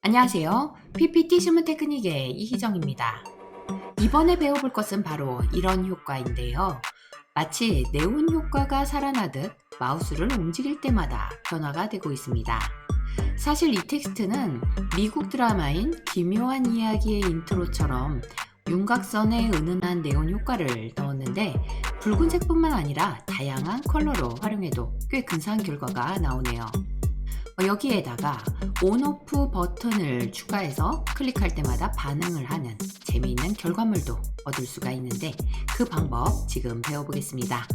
안녕하세요. PPT 실무 테크닉의 이희정입니다. 이번에 배워볼 것은 바로 이런 효과인데요. 마치 네온 효과가 살아나듯 마우스를 움직일 때마다 변화가 되고 있습니다. 사실 이 텍스트는 미국 드라마인 기묘한 이야기의 인트로처럼 윤곽선에 은은한 네온 효과를 넣었는데 붉은색뿐만 아니라 다양한 컬러로 활용해도 꽤 근사한 결과가 나오네요. 여기에다가 온오프 버튼을 추가해서 클릭할 때마다 반응을 하는 재미있는 결과물도 얻을 수가 있는데 그 방법 지금 배워보겠습니다.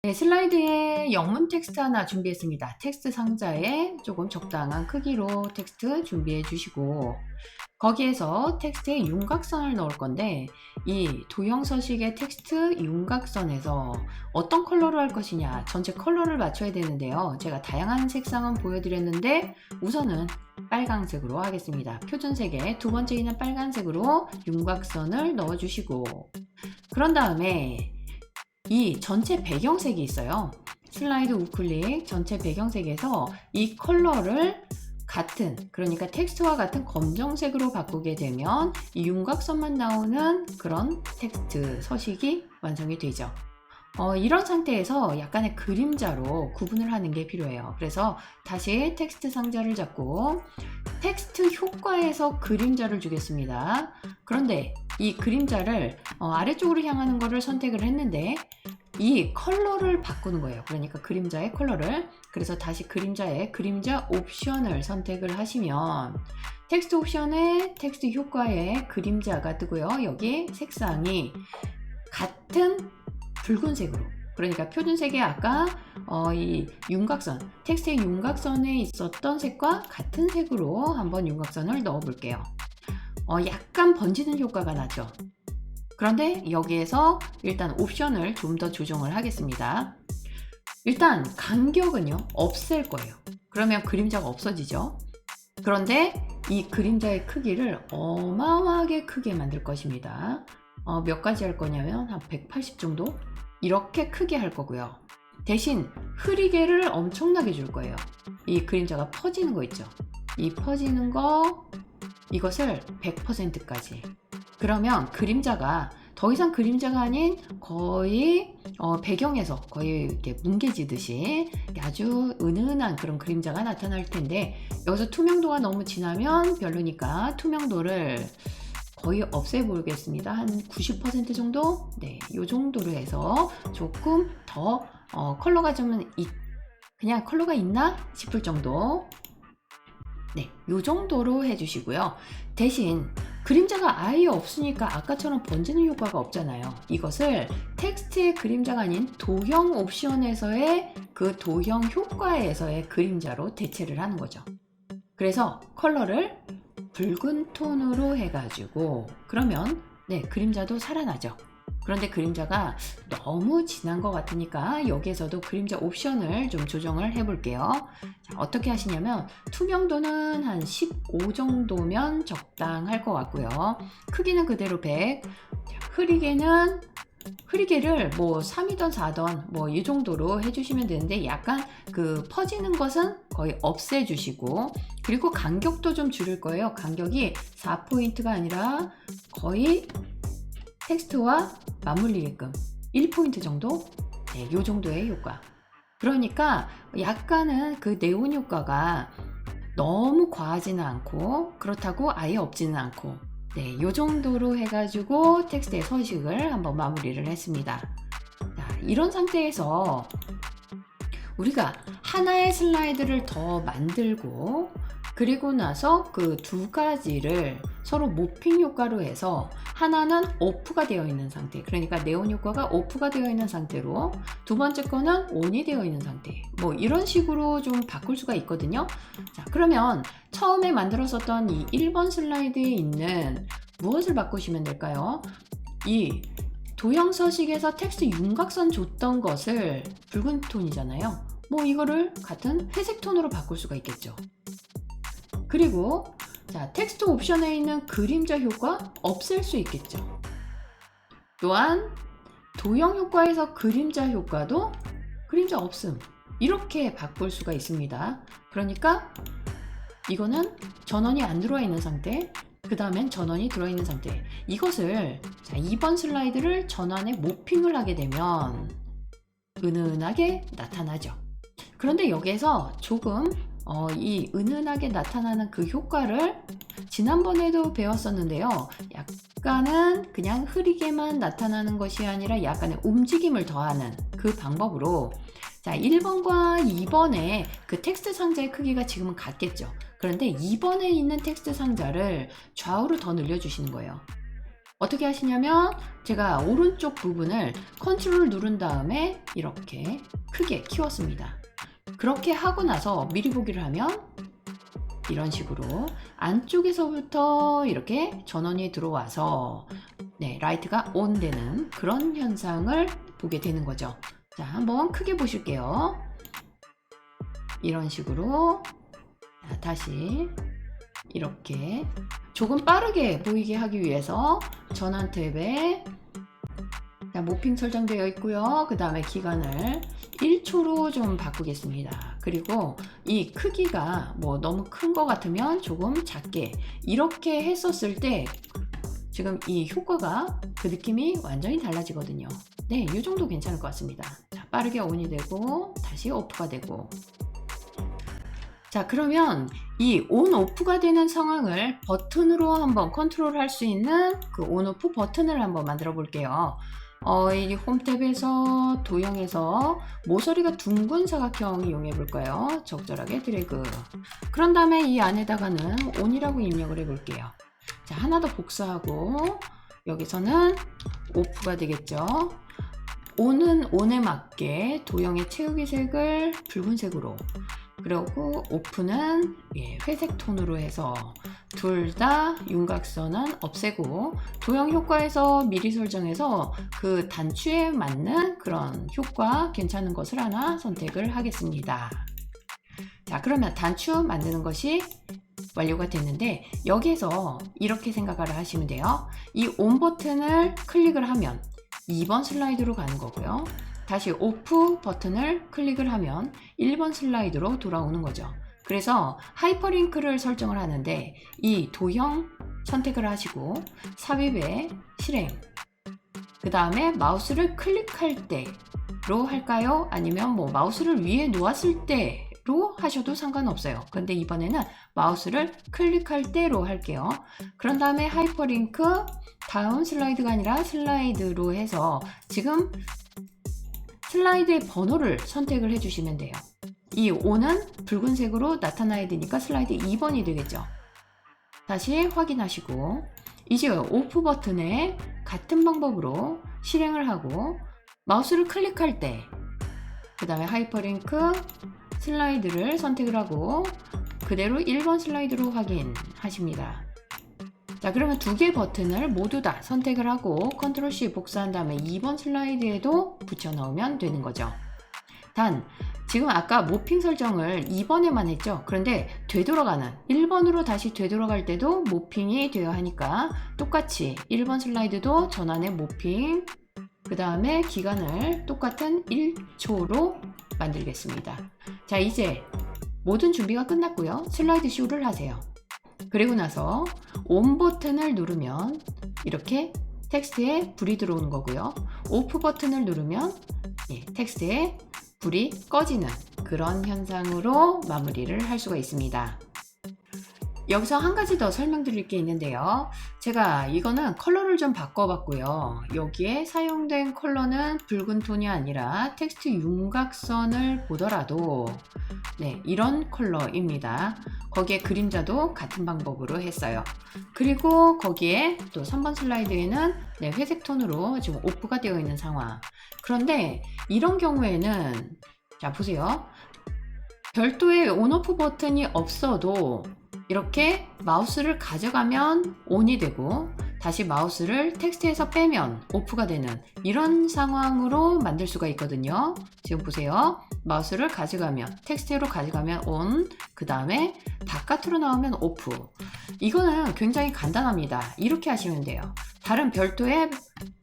네, 슬라이드에 영문 텍스트 하나 준비했습니다. 텍스트 상자에 조금 적당한 크기로 텍스트 준비해 주시고 거기에서 텍스트에 윤곽선을 넣을 건데 이 도형 서식의 텍스트 윤곽선에서 어떤 컬러로 할 것이냐 전체 컬러를 맞춰야 되는데요. 제가 다양한 색상은 보여드렸는데 우선은 빨강색으로 하겠습니다. 표준색에 두 번째는 빨간색으로 윤곽선을 넣어주시고 그런 다음에 이 전체 배경색이 있어요. 슬라이드 우클릭 전체 배경색에서 이 컬러를 같은 그러니까 텍스트와 같은 검정색으로 바꾸게 되면 이 윤곽선만 나오는 그런 텍스트 서식이 완성이 되죠. 이런 상태에서 약간의 그림자로 구분을 하는 게 필요해요. 그래서 다시 텍스트 상자를 잡고 텍스트 효과에서 그림자를 주겠습니다. 그런데 이 그림자를 아래쪽으로 향하는 것을 선택을 했는데 이 컬러를 바꾸는 거예요. 그러니까 그림자의 컬러를. 그래서 다시 그림자의 그림자 옵션을 선택을 하시면 텍스트 옵션에 텍스트 효과에 그림자가 뜨고요. 여기 색상이 같은 붉은색으로 그러니까 표준색에 아까 이 윤곽선 텍스트의 윤곽선에 있었던 색과 같은 색으로 한번 윤곽선을 넣어 볼게요. 약간 번지는 효과가 나죠. 그런데 여기에서 일단 옵션을 좀 더 조정을 하겠습니다. 일단 간격은요 없앨 거예요. 그러면 그림자가 없어지죠. 그런데 이 그림자의 크기를 어마어마하게 크게 만들 것입니다. 몇 가지 할 거냐면 한 180 정도 이렇게 크게 할 거고요. 대신 흐리게를 엄청나게 줄 거예요. 이 그림자가 퍼지는 거 있죠. 이 퍼지는 거 이것을 100%까지 그러면 그림자가 더 이상 그림자가 아닌 거의 배경에서 거의 이렇게 뭉개지듯이 아주 은은한 그런 그림자가 나타날 텐데 여기서 투명도가 너무 진하면 별로니까 투명도를 거의 없애보겠습니다. 한 90% 정도? 네, 이 정도로 해서 조금 더 컬러가 좀 그냥 컬러가 있나 싶을 정도 네, 요 정도로 해주시고요. 대신 그림자가 아예 없으니까 아까처럼 번지는 효과가 없잖아요. 이것을 텍스트의 그림자가 아닌 도형 옵션에서의 그 도형 효과에서의 그림자로 대체를 하는 거죠. 그래서 컬러를 붉은 톤으로 해가지고 그러면 네, 그림자도 살아나죠. 그런데 그림자가 너무 진한 것 같으니까 여기에서도 그림자 옵션을 좀 조정을 해 볼게요. 자, 어떻게 하시냐면 투명도는 한 15 정도면 적당할 것 같고요. 크기는 그대로 100. 자, 흐리게를 뭐 3이던 4던 뭐 이 정도로 해주시면 되는데 약간 그 퍼지는 것은 거의 없애주시고 그리고 간격도 좀 줄일 거예요. 간격이 4포인트가 아니라 거의 텍스트와 맞물리게끔 1포인트 정도? 네, 요 정도의 효과. 그러니까 약간은 그 네온 효과가 너무 과하지는 않고 그렇다고 아예 없지는 않고 네, 요 정도로 해가지고 텍스트의 서식을 한번 마무리를 했습니다. 자, 이런 상태에서 우리가 하나의 슬라이드를 더 만들고 그리고 나서 그 두 가지를 서로 모핑 효과로 해서 하나는 오프가 되어 있는 상태 그러니까 네온 효과가 오프가 되어 있는 상태로 두 번째 거는 온이 되어 있는 상태 뭐 이런 식으로 좀 바꿀 수가 있거든요. 자, 그러면 처음에 만들었었던 이 1번 슬라이드에 있는 무엇을 바꾸시면 될까요? 이 도형 서식에서 텍스트 윤곽선 줬던 것을 붉은 톤이잖아요. 뭐 이거를 같은 회색 톤으로 바꿀 수가 있겠죠. 그리고 자, 텍스트 옵션에 있는 그림자 효과 없앨 수 있겠죠. 또한 도형 효과에서 그림자 효과도 그림자 없음 이렇게 바꿀 수가 있습니다. 그러니까 이거는 전원이 안 들어와 있는 상태, 그 다음엔 전원이 들어있는 상태. 이것을 자, 2번 슬라이드를 전원에 모핑을 하게 되면 은은하게 나타나죠. 그런데 여기에서 조금 이 은은하게 나타나는 그 효과를 지난번에도 배웠었는데요. 약간은 그냥 흐리게만 나타나는 것이 아니라 약간의 움직임을 더하는 그 방법으로 자, 1번과 2번의 그 텍스트 상자의 크기가 지금은 같겠죠. 그런데 2번에 있는 텍스트 상자를 좌우로 더 늘려주시는 거예요. 어떻게 하시냐면 제가 오른쪽 부분을 컨트롤 누른 다음에 이렇게 크게 키웠습니다. 그렇게 하고 나서 미리 보기를 하면 이런 식으로 안쪽에서부터 이렇게 전원이 들어와서 네, 라이트가 온 되는 그런 현상을 보게 되는 거죠. 자, 한번 크게 보실게요. 이런 식으로 다시 이렇게 조금 빠르게 보이게 하기 위해서 전원 탭에 모핑 설정되어 있고요. 그 다음에 기간을 1초로 좀 바꾸겠습니다. 그리고 이 크기가 뭐 너무 큰 것 같으면 조금 작게 이렇게 했었을 때 지금 이 효과가 그 느낌이 완전히 달라지거든요. 네, 이 정도 괜찮을 것 같습니다. 자, 빠르게 온이 되고 다시 오프가 되고. 자, 그러면 이 온 오프가 되는 상황을 버튼으로 한번 컨트롤 할 수 있는 그 온 오프 버튼을 한번 만들어 볼게요. 이 홈 탭에서 도형에서 모서리가 둥근 사각형 이용해 볼까요? 적절하게 드래그. 그런 다음에 이 안에다가는 온이라고 입력을 해 볼게요. 자, 하나 더 복사하고 여기서는 오프가 되겠죠. 온은 온에 맞게 도형의 채우기 색을 붉은색으로, 그리고 오프는 회색 톤으로 해서 둘 다 윤곽선은 없애고 도형 효과에서 미리 설정해서 그 단추에 맞는 그런 효과 괜찮은 것을 하나 선택을 하겠습니다. 자, 그러면 단추 만드는 것이 완료가 됐는데 여기에서 이렇게 생각을 하시면 돼요. 이 온 버튼을 클릭을 하면 2번 슬라이드로 가는 거고요. 다시 오프 버튼을 클릭을 하면 1번 슬라이드로 돌아오는 거죠. 그래서 하이퍼링크를 설정을 하는데 이 도형 선택을 하시고 삽입의 실행, 그 다음에 마우스를 클릭할 때로 할까요? 아니면 뭐 마우스를 위에 놓았을 때로 하셔도 상관없어요. 근데 이번에는 마우스를 클릭할 때로 할게요. 그런 다음에 하이퍼링크 다음 슬라이드가 아니라 슬라이드로 해서 지금 슬라이드의 번호를 선택을 해주시면 돼요. 이 5는 붉은색으로 나타나야 되니까 슬라이드 2번이 되겠죠. 다시 확인하시고 이제 오프 버튼에 같은 방법으로 실행을 하고 마우스를 클릭할 때 그 다음에 하이퍼링크 슬라이드를 선택을 하고 그대로 1번 슬라이드로 확인하십니다. 자, 그러면 두 개 버튼을 모두 다 선택을 하고 컨트롤 C 복사한 다음에 2번 슬라이드에도 붙여 넣으면 되는 거죠. 단 지금 아까 모핑 설정을 2번에만 했죠. 그런데 되돌아가는 1번으로 다시 되돌아갈 때도 모핑이 되어야 하니까 똑같이 1번 슬라이드도 전환의 모핑, 그 다음에 기간을 똑같은 1초로 만들겠습니다. 자, 이제 모든 준비가 끝났고요. 슬라이드 쇼를 하세요. 그리고 나서 온 버튼을 누르면 이렇게 텍스트에 불이 들어오는 거고요. 오프 버튼을 누르면 텍스트에 불이 꺼지는 그런 현상으로 마무리를 할 수가 있습니다. 여기서 한 가지 더 설명드릴 게 있는데요. 제가 이거는 컬러를 좀 바꿔봤고요. 여기에 사용된 컬러는 붉은 톤이 아니라 텍스트 윤곽선을 보더라도 이런 컬러입니다. 거기에 그림자도 같은 방법으로 했어요. 그리고 거기에 또 3번 슬라이드에는 회색 톤으로 지금 오프가 되어 있는 상황. 그런데 이런 경우에는 자, 보세요. 별도의 온오프 버튼이 없어도 이렇게 마우스를 가져가면 온이 되고 다시 마우스를 텍스트에서 빼면 오프가 되는 이런 상황으로 만들 수가 있거든요. 지금 보세요. 마우스를 가져가면 텍스트로 가져가면 온, 그 다음에 바깥으로 나오면 오프. 이거는 굉장히 간단합니다. 이렇게 하시면 돼요. 다른 별도의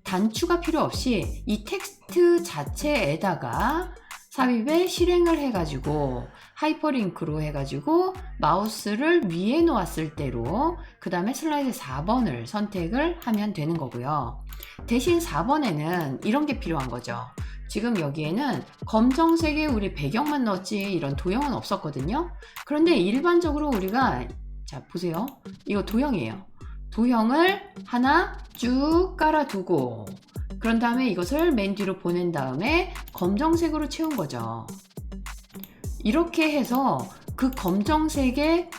단추가 필요 없이 이 텍스트 자체에다가 삽입에 실행을 해가지고 하이퍼링크로 해가지고 마우스를 위에 놓았을 때로 그 다음에 슬라이드 4번을 선택을 하면 되는 거고요. 대신 4번에는 이런 게 필요한 거죠. 지금 여기에는 검정색의 우리 배경만 넣었지 이런 도형은 없었거든요. 그런데 일반적으로 우리가 자 보세요. 이거 도형이에요. 도형을 하나 쭉 깔아두고 그런 다음에 이것을 맨 뒤로 보낸 다음에 검정색으로 채운 거죠. 이렇게 해서 그 검정색의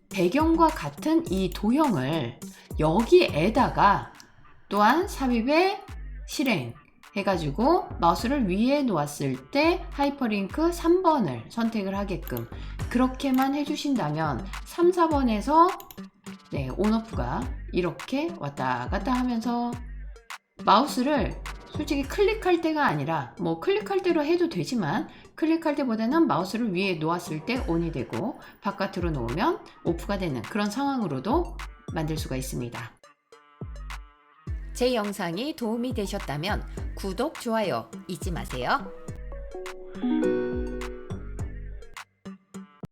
배경과 같은 이 도형을 여기에다가 또한 삽입에 실행 해가지고 마우스를 위에 놓았을 때 하이퍼링크 3번을 선택을 하게끔 그렇게만 해주신다면 3, 4번에서 온오프가 이렇게 왔다 갔다 하면서 마우스를 솔직히 클릭할 때가 아니라 뭐 클릭할 때로 해도 되지만 클릭할 때보다는 마우스를 위에 놓았을 때 ON이 되고 바깥으로 놓으면 OFF가 되는 그런 상황으로도 만들 수가 있습니다. 제 영상이 도움이 되셨다면 구독, 좋아요 잊지 마세요.